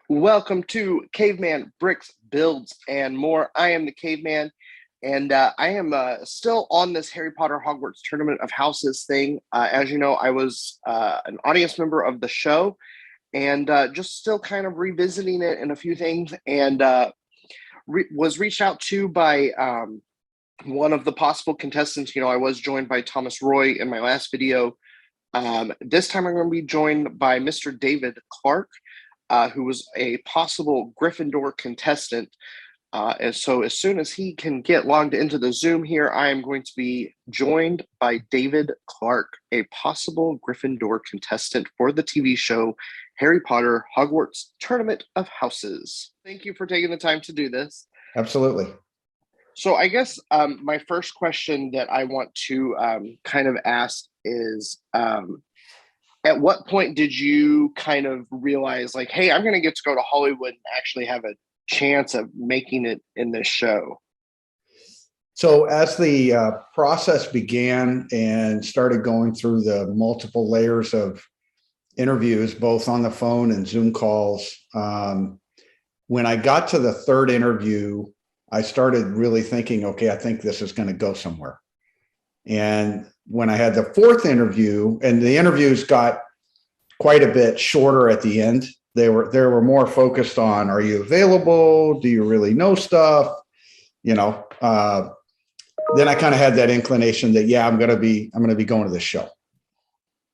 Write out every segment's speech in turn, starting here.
Welcome to Caveman Bricks, Builds, and More. I am the Caveman, and I am still on this Harry Potter Hogwarts Tournament of Houses thing. As you know, I was an audience member of the show, and just still kind of revisiting it and a few things, and was reached out to by one of the possible contestants. I was joined by Thomas Roy in my last video. This time I'm going to be joined by Mr. David Clark, who was a possible Gryffindor contestant. And so as soon as he can get logged into the Zoom here, I am going to be joined by David Clark, a possible Gryffindor contestant for the TV show Harry Potter Hogwarts Tournament of Houses. Thank you for taking the time to do this. Absolutely. So I guess my first question that I want to kind of ask is, at what point did you kind of realize, like, hey, I'm going to get to go to Hollywood and actually have a chance of making it in this show? So as the process began and started going through the multiple layers of interviews, both on the phone and Zoom calls, when I got to the third interview, I started really thinking, okay, I think this is going to go somewhere. And when I had the fourth interview, and the interviews got quite a bit shorter at the end, they were more focused on, are you available? Do you really know stuff? Then I kind of had that inclination that, yeah, I'm going to be going to this show.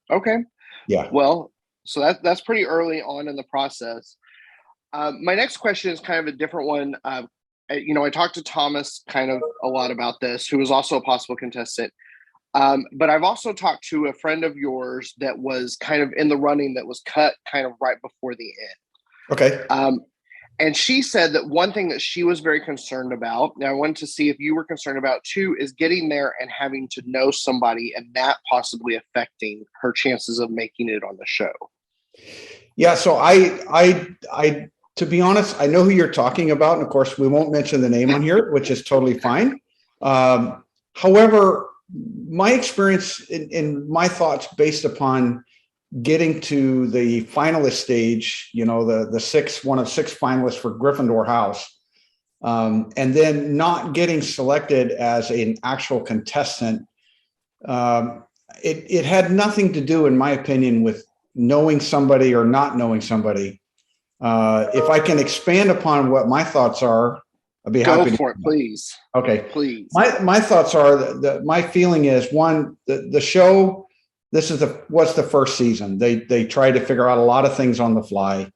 Okay. Yeah. Well, so that's pretty early on in the process. My next question is kind of a different one. I talked to Thomas kind of a lot about this, who was also a possible contestant. But I've also talked to a friend of yours that was kind of in the running, that was cut kind of right before the end. Okay. And she said that one thing that she was very concerned about, and I wanted to see if you were concerned about too, is getting there and having to know somebody and that possibly affecting her chances of making it on the show. Yeah. So I to be honest, I know who you're talking about. And of course, we won't mention the name on here, which is totally fine. However, my experience and my thoughts based upon getting to the finalist stage, one of six finalists for Gryffindor House, and then not getting selected as an actual contestant, it had nothing to do, in my opinion, with knowing somebody or not knowing somebody. If I can expand upon what my thoughts are, I'd be happy. Go for it, please. Okay. Please. My thoughts are that my feeling is, one, the show, was the first season. They tried to figure out a lot of things on the fly.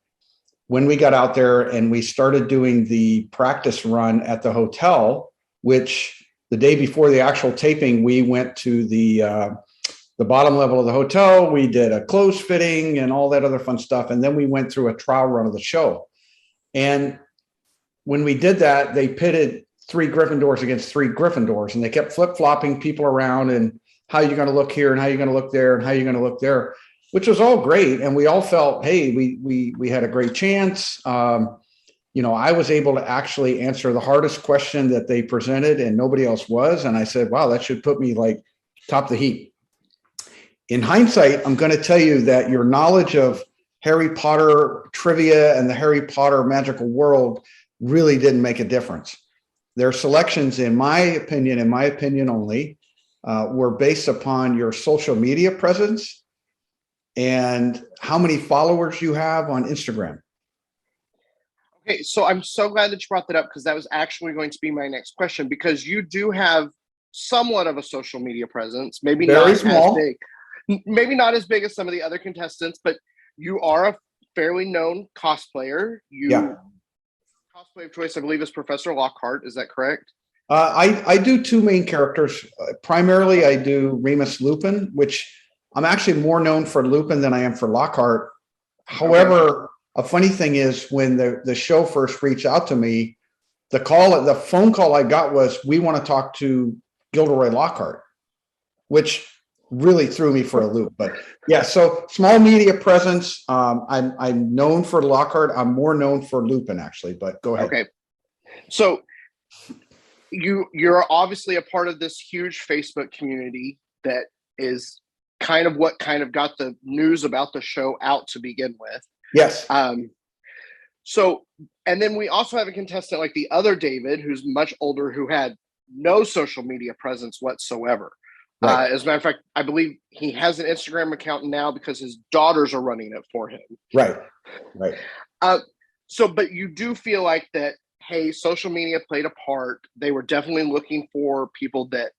When we got out there and we started doing the practice run at the hotel, which the day before the actual taping, we went to the bottom level of the hotel. We did a clothes fitting and all that other fun stuff. And then we went through a trial run of the show. And when we did that, they pitted 3 Gryffindors against 3 Gryffindors, and they kept flip-flopping people around and how you're going to look here and how you're going to look there and how you're going to look there, which was all great. And we all felt, hey, we had a great chance. I was able to actually answer the hardest question that they presented and nobody else was. And I said, wow, that should put me like top of the heap. In hindsight, I'm going to tell you that your knowledge of Harry Potter trivia and the Harry Potter magical world really didn't make a difference. Their selections, in my opinion only, were based upon your social media presence and how many followers you have on Instagram. Okay, so I'm so glad that you brought that up, because that was actually going to be my next question, because you do have somewhat of a social media presence, maybe Very not small. as big, maybe not as big as some of the other contestants, but you are a fairly known cosplayer. Yeah. Cosplay of choice, I believe, is Professor Lockhart. Is that correct? I do 2 main characters. Primarily, I do Remus Lupin, which I'm actually more known for Lupin than I am for Lockhart. However, a funny thing is, when the show first reached out to me, the phone call I got was, we want to talk to Gilderoy Lockhart, which really threw me for a loop. But yeah, so small media presence. I'm known for Lockhart. I'm more known for Lupin, actually, but go ahead. Okay. So you're obviously a part of this huge Facebook community that is kind of what kind of got the news about the show out to begin with. Yes. So, and then we also have a contestant like the other David, who's much older, who had no social media presence whatsoever. Right. As a matter of fact, I believe he has an Instagram account now because his daughters are running it for him. Right. Right. So, but you do feel like that, hey, social media played a part. They were definitely looking for people that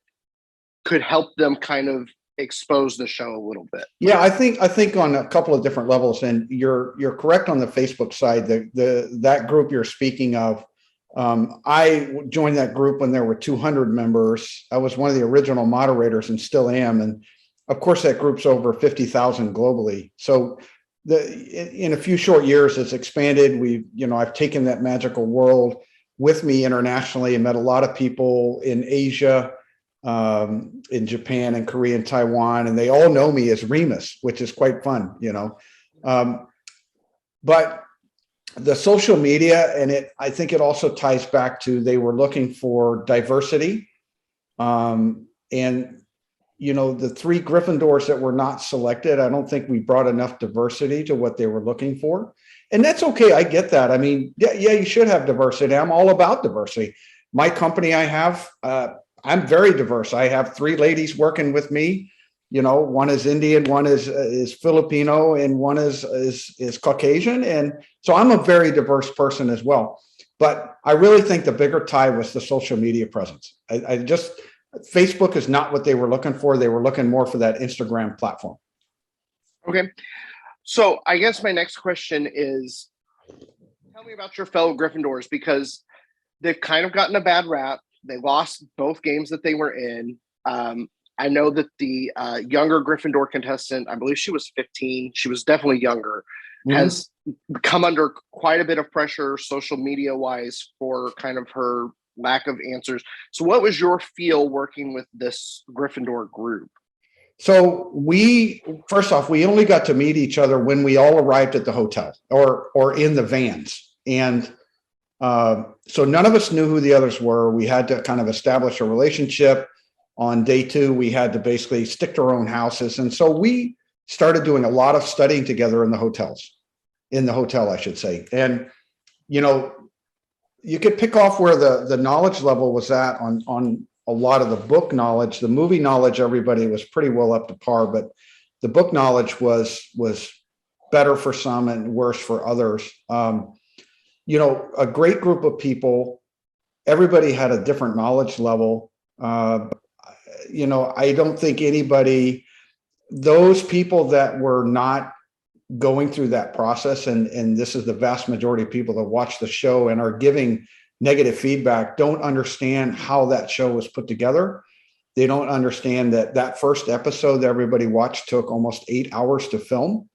could help them kind of expose the show a little bit. Yeah, I think on a couple of different levels, and you're correct on the Facebook side. That group you're speaking of, I joined that group when there were 200 members. I was one of the original moderators and still am, and of course that group's over 50,000 globally. So in a few short years, it's expanded. I've taken that magical world with me internationally and met a lot of people in Asia, in Japan and Korea and Taiwan, and they all know me as Remus, which is quite fun, but the social media, and I think it also ties back to, they were looking for diversity. And, the 3 Gryffindors that were not selected, I don't think we brought enough diversity to what they were looking for. And that's okay. I get that. I mean, yeah, you should have diversity. I'm all about diversity. My company I have, I'm very diverse. I have 3 ladies working with me. One is Indian, one is Filipino, and one is Caucasian. And so I'm a very diverse person as well. But I really think the bigger tie was the social media presence. Facebook is not what they were looking for. They were looking more for that Instagram platform. Okay. So I guess my next question is, tell me about your fellow Gryffindors, because they've kind of gotten a bad rap. They lost both games that they were in. I know that the younger Gryffindor contestant, I believe she was 15, she was definitely younger, has come under quite a bit of pressure social media wise for kind of her lack of answers. So what was your feel working with this Gryffindor group? So first off, we only got to meet each other when we all arrived at the hotel or in the vans. And so none of us knew who the others were. We had to kind of establish a relationship. On day 2, we had to basically stick to our own houses. And so we started doing a lot of studying together in the hotel, I should say. And, you could pick off where the knowledge level was at on a lot of the book knowledge. The movie knowledge, everybody was pretty well up to par, but the book knowledge was better for some and worse for others. A great group of people, everybody had a different knowledge level. I don't think those people that were not going through that process, and this is the vast majority of people that watch the show and are giving negative feedback, don't understand how that show was put together. They don't understand that first episode that everybody watched took almost 8 hours to film.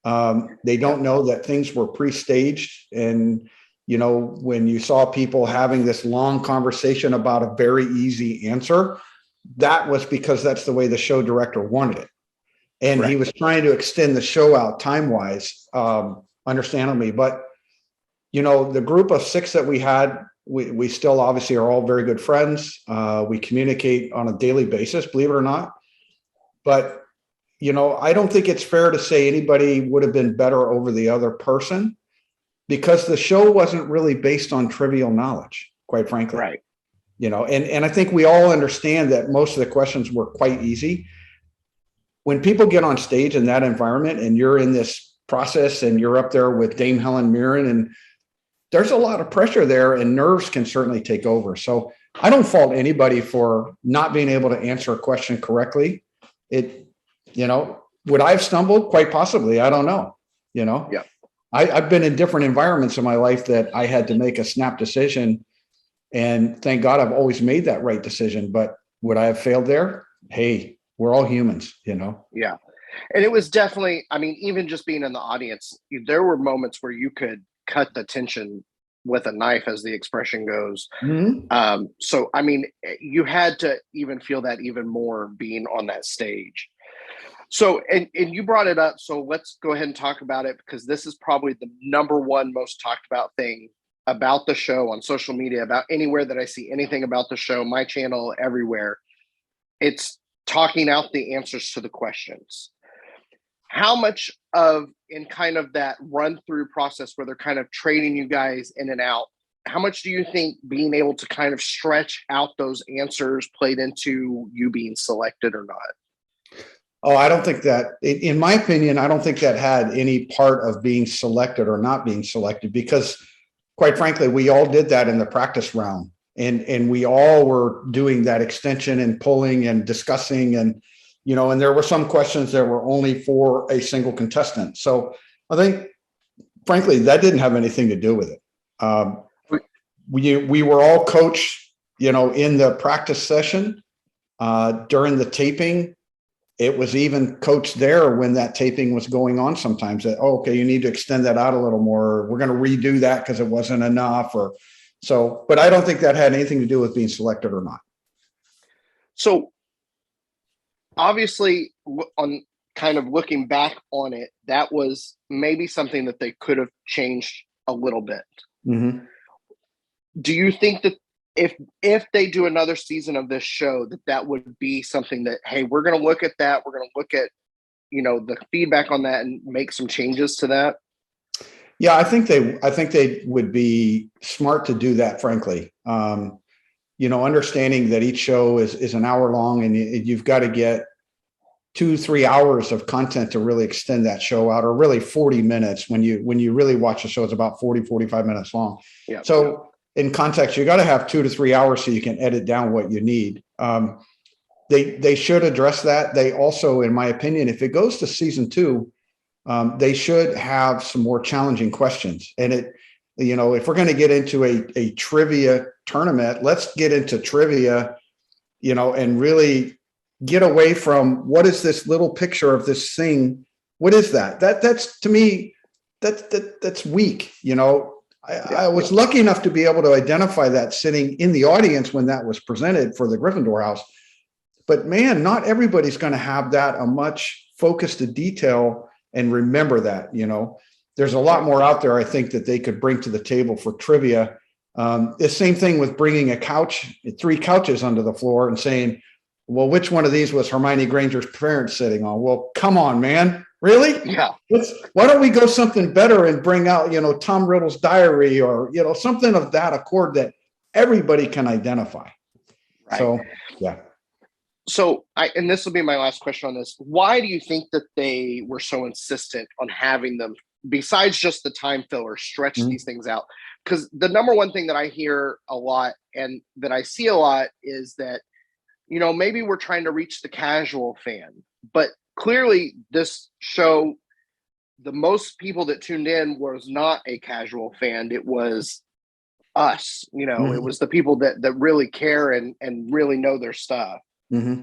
They don't know that things were pre-staged. And, when you saw people having this long conversation about a very easy answer, that was because that's the way the show director wanted it. And He was trying to extend the show out time-wise, understandably. But, the group of 6 that we had, we still obviously are all very good friends. We communicate on a daily basis, believe it or not. But, I don't think it's fair to say anybody would have been better over the other person, because the show wasn't really based on trivial knowledge, quite frankly. Right. And I think we all understand that most of the questions were quite easy. When people get on stage in that environment and you're in this process and you're up there with Dame Helen Mirren, and there's a lot of pressure there, and nerves can certainly take over. So I don't fault anybody for not being able to answer a question correctly. Would I have stumbled? Quite possibly. I don't know. Yeah. I've been in different environments in my life that I had to make a snap decision, and thank God I've always made that right decision. But would I have failed there? Hey, we're all humans, Yeah. And it was definitely, even just being in the audience, there were moments where you could cut the tension with a knife, as the expression goes. Mm-hmm. So, you had to even feel that even more being on that stage. So, and you brought it up. So let's go ahead and talk about it, because this is probably the number one most talked about thing about the show on social media, about anywhere that I see anything about the show, my channel, everywhere. It's talking out the answers to the questions. how much of in kind of that run through process where they're kind of trading you guys in and out, how much do you think being able to kind of stretch out those answers played into you being selected or not? Oh, I don't think that, in my opinion, I don't think that had any part of being selected or not being selected, because quite frankly, we all did that in the practice round, and we all were doing that extension and pulling and discussing, and and there were some questions that were only for a single contestant. So I think, frankly, that didn't have anything to do with it. We were all coached, in the practice session, during the taping. It was even coached there when that taping was going on sometimes, that, oh, okay, you need to extend that out a little more. We're going to redo that because it wasn't enough, or so. But I don't think that had anything to do with being selected or not. So obviously, on kind of looking back on it, that was maybe something that they could have changed a little bit. Mm-hmm. Do you think that if they do another season of this show, that would be something that, hey, we're going to look at that, we're going to look at the feedback on that and make some changes to that? Yeah, I think they would be smart to do that, frankly. Understanding that each show is an hour long, and you've got to get 2-3 hours of content to really extend that show out, or really 40 minutes. When you really watch the show, it's about 45 minutes long. Yeah. So in context, you got to have 2 to 3 hours so you can edit down what you need. They should address that. They also, in my opinion, if it goes to season 2, they should have some more challenging questions. And if we're going to get into a trivia tournament, let's get into trivia, and really get away from what is this little picture of this thing? What is that? That's to me, that's weak. I was lucky enough to be able to identify that sitting in the audience when that was presented for the Gryffindor house. But man, not everybody's going to have that a much focus to detail and remember that. There's a lot more out there, I think, that they could bring to the table for trivia. The same thing with bringing 3 couches onto the floor and saying, well, which one of these was Hermione Granger's parents sitting on? Well, come on, man. Really? Yeah. Why don't we go something better and bring out, Tom Riddle's diary, or, something of that accord that everybody can identify. Right. So, yeah. So and this will be my last question on this. Why do you think that they were so insistent on having them, besides just the time filler, stretch these things out? Because the number one thing that I hear a lot and that I see a lot is that, maybe we're trying to reach the casual fan, but clearly this show, the most people that tuned in was not a casual fan. It was us, it was the people that really care and really know their stuff. Mm-hmm.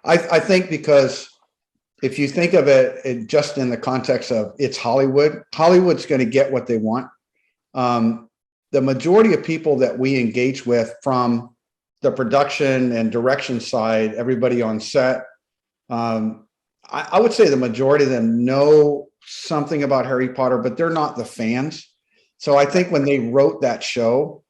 I think because if you think of it just in the context of it's Hollywood's going to get what they want. The majority of people that we engage with from the production and direction side, everybody on set, I would say the majority of them know something about Harry Potter, but they're not the fans. So I think when they wrote that show,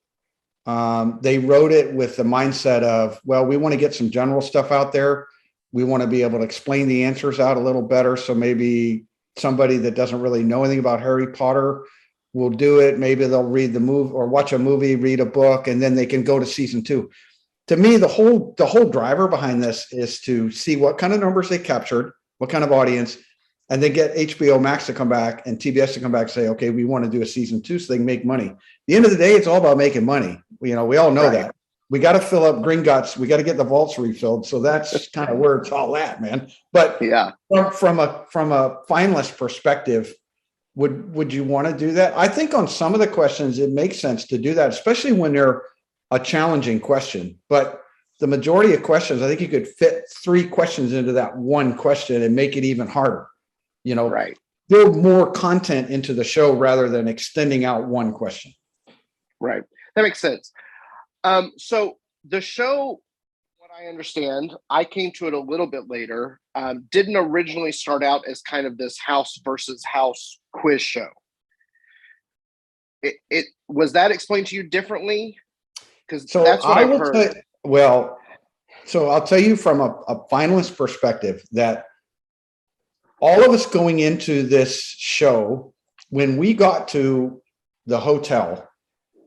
they wrote it with the mindset of, well, we want to get some general stuff out there. We want to be able to explain the answers out a little better. So maybe somebody that doesn't really know anything about Harry Potter will do it. Maybe they'll read the movie or watch a movie, read a book, and then they can go to season 2. To me, the whole driver behind this is to see what kind of numbers they captured, what kind of audience, and then get HBO Max to come back and TBS to come back and say, okay, we want to do a season 2 so they can make money. At the end of the day, it's all about making money. We all know that. We got to fill up Gringotts. We got to get the vaults refilled. So that's kind of where it's all at, man. But yeah, from a finalist perspective, would you want to do that? I think on some of the questions, it makes sense to do that, especially when they're a challenging question. But the majority of questions, I think you could fit 3 questions into that one question and make it even harder. Build more content into the show rather than extending out one question. Right. That makes sense. So the show, what I understand, I came to it a little bit later, didn't originally start out as kind of this house versus house quiz show. It was that explained to you differently? Because that's what I've heard. So I'll tell you from a finalist perspective that all of us going into this show, when we got to the hotel,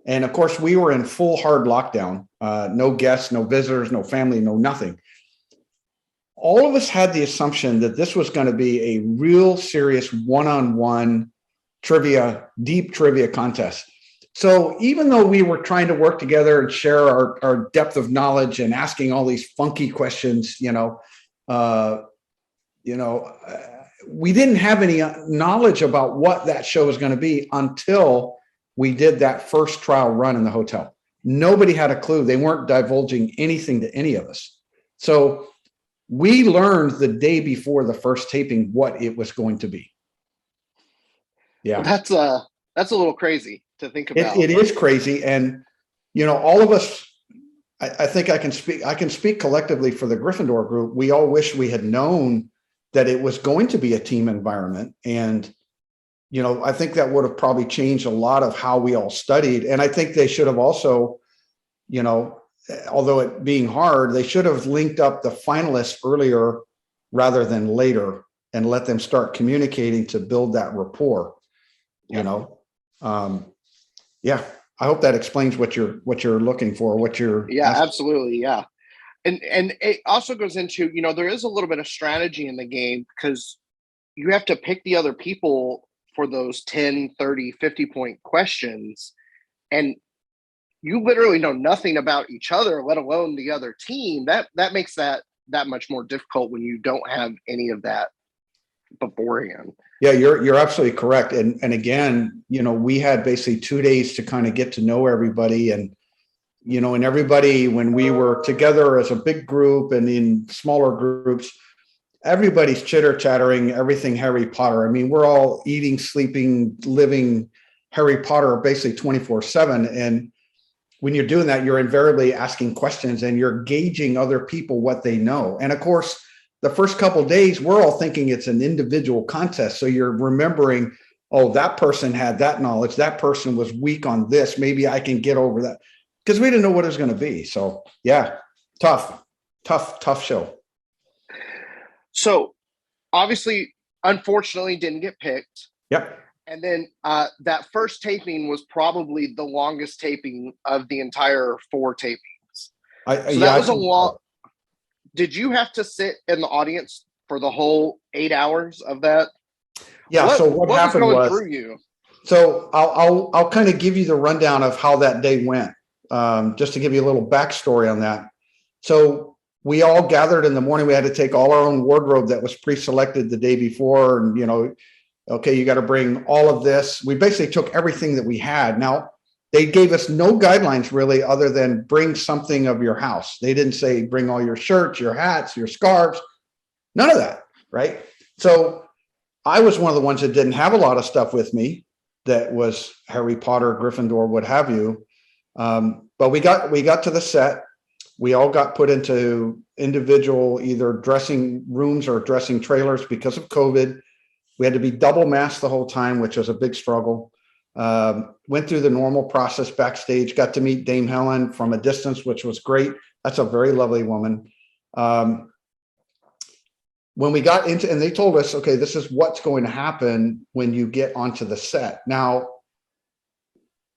and of course we were in full hard lockdown, no guests, no visitors, no family, no nothing. All of us had the assumption that this was going to be a real serious one-on-one trivia, deep trivia contest. So even though we were trying to work together and share our depth of knowledge and asking all these funky questions, we didn't have any knowledge about what that show was going to be until we did that first trial run in the hotel. Nobody had a clue. They weren't divulging anything to any of us. So we learned the day before the first taping what it was going to be. Yeah. Well, that's a little crazy to think about. It is crazy. And, all of us, I think I can speak collectively for the Gryffindor group. We all wish we had known that it was going to be a team environment. And, I think that would have probably changed a lot of how we all studied. And I think they should have also, although it being hard, they should have linked up the finalists earlier rather than later and let them start communicating to build that rapport. Yeah. I hope that explains what you're looking for, asking. Absolutely. Yeah. And it also goes into, there is a little bit of strategy in the game because you have to pick the other people for those 10, 30, 50 point questions. And you literally know nothing about each other, let alone the other team. That makes that much more difficult when you don't have any of that beforehand. Yeah, you're absolutely correct. And again, we had basically 2 days to kind of get to know everybody. And, and everybody, when we were together as a big group and in smaller groups, everybody's chitter chattering, everything Harry Potter. I mean, we're all eating, sleeping, living Harry Potter basically 24/7. And when you're doing that, you're invariably asking questions and you're gauging other people, what they know. And of course, the first couple of days, we're all thinking it's an individual contest. So you're remembering, oh, that person had that knowledge. That person was weak on this. Maybe I can get over that. Because we didn't know what it was going to be. So yeah, tough show. So obviously, unfortunately, didn't get picked. Yep. And then that first taping was probably the longest taping of the entire 4 tapings. That was a long. Did you have to sit in the audience for the whole 8 hours of that? Yeah. So what happened was, through you? So I'll kind of give you the rundown of how that day went, just to give you a little backstory on that. So we all gathered in the morning. We had to take all our own wardrobe that was pre-selected the day before, and okay, you got to bring all of this. We basically took everything that we had. Now, they gave us no guidelines really other than bring something of your house. They didn't say bring all your shirts, your hats, your scarves, none of that, right? So I was one of the ones that didn't have a lot of stuff with me that was Harry Potter, Gryffindor, what have you. But we got to the set. We all got put into individual either dressing rooms or dressing trailers because of COVID. We had to be double masked the whole time, which was a big struggle. Went through the normal process backstage, got to meet Dame Helen from a distance, which was great. That's a very lovely woman. When we got into, and they told us, okay, this is what's going to happen when you get onto the set. Now,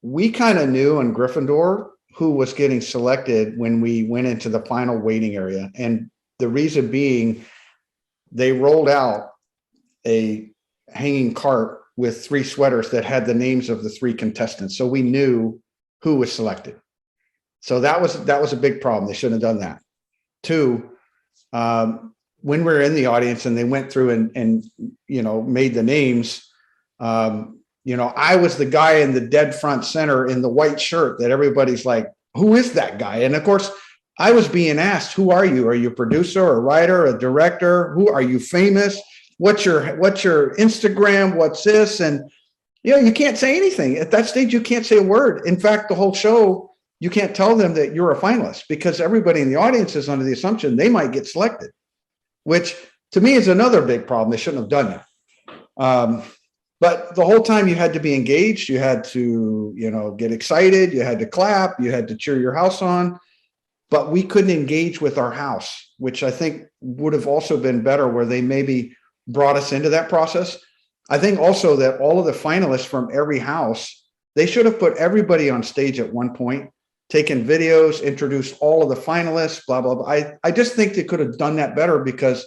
we kind of knew in Gryffindor who was getting selected when we went into the final waiting area. And the reason being, they rolled out a hanging cart with 3 sweaters that had the names of the 3 contestants. So we knew who was selected. So that was a big problem. They shouldn't have done that. 2, when we were in the audience and they went through and made the names, I was the guy in the dead front center in the white shirt that everybody's like, who is that guy? And of course, I was being asked, who are you? Are you a producer, a writer, a director? Who are you famous? What's your Instagram? What's this? And you can't say anything at that stage. You can't say a word. In fact, the whole show, you can't tell them that you're a finalist because everybody in the audience is under the assumption they might get selected, which to me is another big problem. They shouldn't have done that. But the whole time you had to be engaged. You had to, get excited. You had to clap. You had to cheer your house on. But we couldn't engage with our house, which I think would have also been better, where they maybe brought us into that process. I think also that all of the finalists from every house, they should have put everybody on stage at one point, taken videos, introduced all of the finalists, blah, blah, blah. I just think they could have done that better, because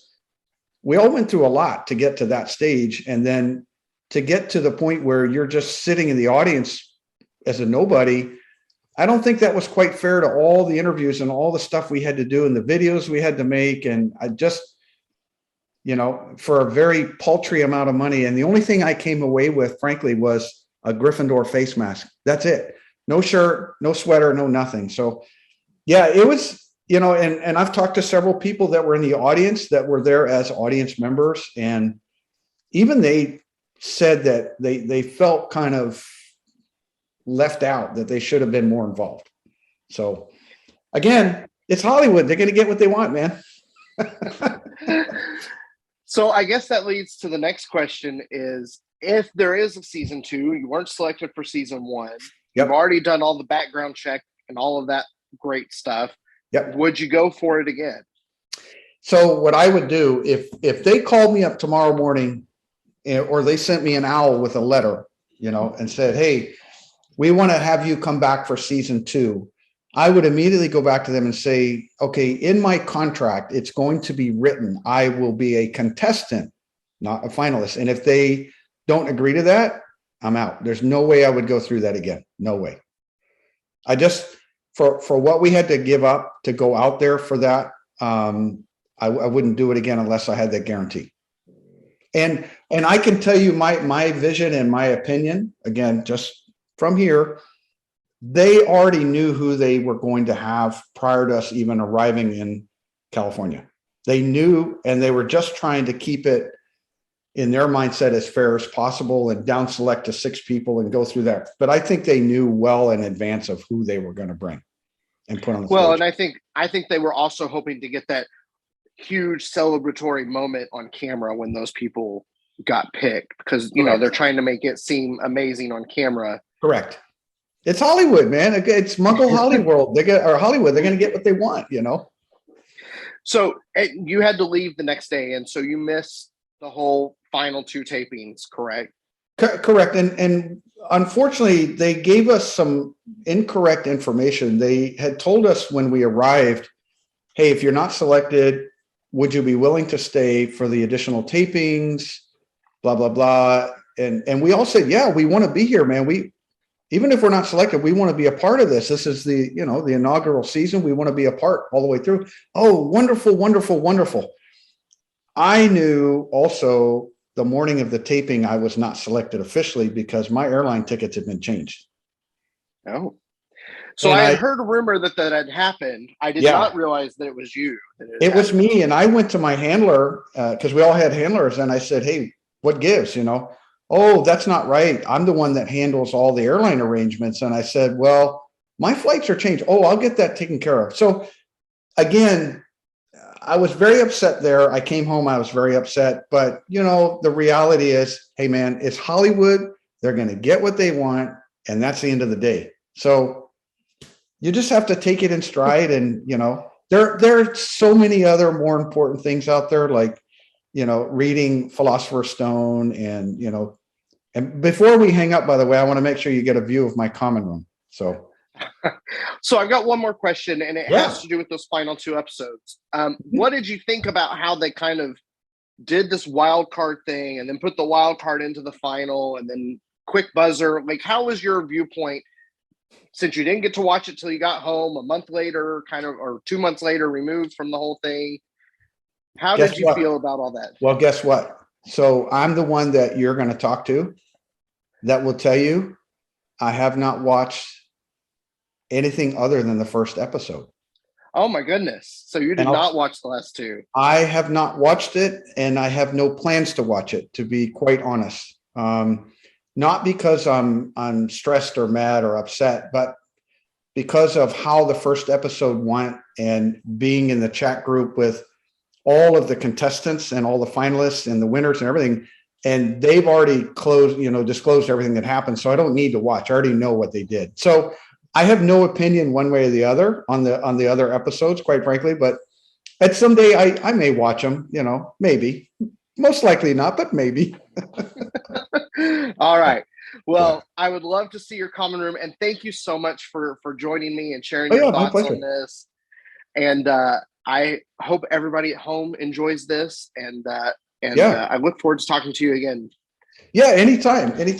we all went through a lot to get to that stage. And then to get to the point where you're just sitting in the audience as a nobody, I don't think that was quite fair to all the interviews and all the stuff we had to do and the videos we had to make. And I just, for a very paltry amount of money. And the only thing I came away with, frankly, was a Gryffindor face mask. That's it. No shirt, no sweater, no nothing. So yeah, it was, and I've talked to several people that were in the audience that were there as audience members. And even they said that they felt kind of left out, that they should have been more involved. So again, it's Hollywood. They're going to get what they want, man. So I guess that leads to the next question is, if there is a season 2, you weren't selected for season 1, Yep. You've already done all the background check and all of that great stuff. Yep. Would you go for it again? So what I would do, if they called me up tomorrow morning, or they sent me an owl with a letter, and said, hey, we want to have you come back for season 2, I would immediately go back to them and say, okay, in my contract, it's going to be written, I will be a contestant, not a finalist. And if they don't agree to that, I'm out. There's no way I would go through that again. No way. I just, for what we had to give up to go out there for that, I wouldn't do it again unless I had that guarantee. And I can tell you my vision and my opinion, again, just from here, they already knew who they were going to have prior to us even arriving in California. They knew, and they were just trying to keep it in their mindset as fair as possible and down select to 6 people and go through that. But I think they knew well in advance of who they were going to bring and put on the stage. And I think they were also hoping to get that huge celebratory moment on camera when those people got picked, because they're trying to make it seem amazing on camera. Correct. It's Hollywood, man. It's Muggle Hollywood. Hollywood. They're going to get what they want, So you had to leave the next day, and so you missed the whole final 2 tapings, correct? Correct. And unfortunately, they gave us some incorrect information. They had told us when we arrived, hey, if you're not selected, would you be willing to stay for the additional tapings, blah, blah, blah. And we all said, yeah, we want to be here, man. Even if we're not selected, we want to be a part of this. This is the inaugural season. We want to be a part all the way through. Oh, wonderful, wonderful, wonderful. I knew also the morning of the taping, I was not selected officially because my airline tickets had been changed. Oh. So I had heard a rumor that had happened. I did not realize that it was you. It was me. And I went to my handler, because we all had handlers. And I said, hey, what gives, Oh, that's not right. I'm the one that handles all the airline arrangements. And I said, well, my flights are changed. Oh, I'll get that taken care of. So again, I was very upset there. I came home, I was very upset. But, the reality is, hey, man, it's Hollywood. They're going to get what they want. And that's the end of the day. So you just have to take it in stride. And, there are so many other more important things out there, like, reading Philosopher's Stone and before we hang up, by the way, I want to make sure you get a view of my common room. So I've got one more question, and it has to do with those final 2 episodes. What did you think about how they kind of did this wild card thing and then put the wild card into the final and then quick buzzer? Like, how was your viewpoint, since you didn't get to watch it till you got home a month later, or 2 months later, removed from the whole thing? How did you feel about all that? Well, guess what? So I'm the one that you're going to talk to that will tell you I have not watched anything other than the first episode. Oh my goodness. So you did not watch the last 2? I have not watched it, and I have no plans to watch it, to be quite honest. Not because I'm stressed or mad or upset, but because of how the first episode went and being in the chat group with all of the contestants and all the finalists and the winners and everything. And they've already disclosed everything that happened. So I don't need to watch. I already know what they did. So I have no opinion one way or the other on the other episodes, quite frankly, but at someday I may watch them, maybe. Most likely not, but maybe. All right. Well, Yeah. I would love to see your common room, and thank you so much for joining me and sharing Oh your yeah, my thoughts on pleasure. this. And I hope everybody at home enjoys this, and Yeah. I look forward to talking to you again. Yeah, anytime. Anytime.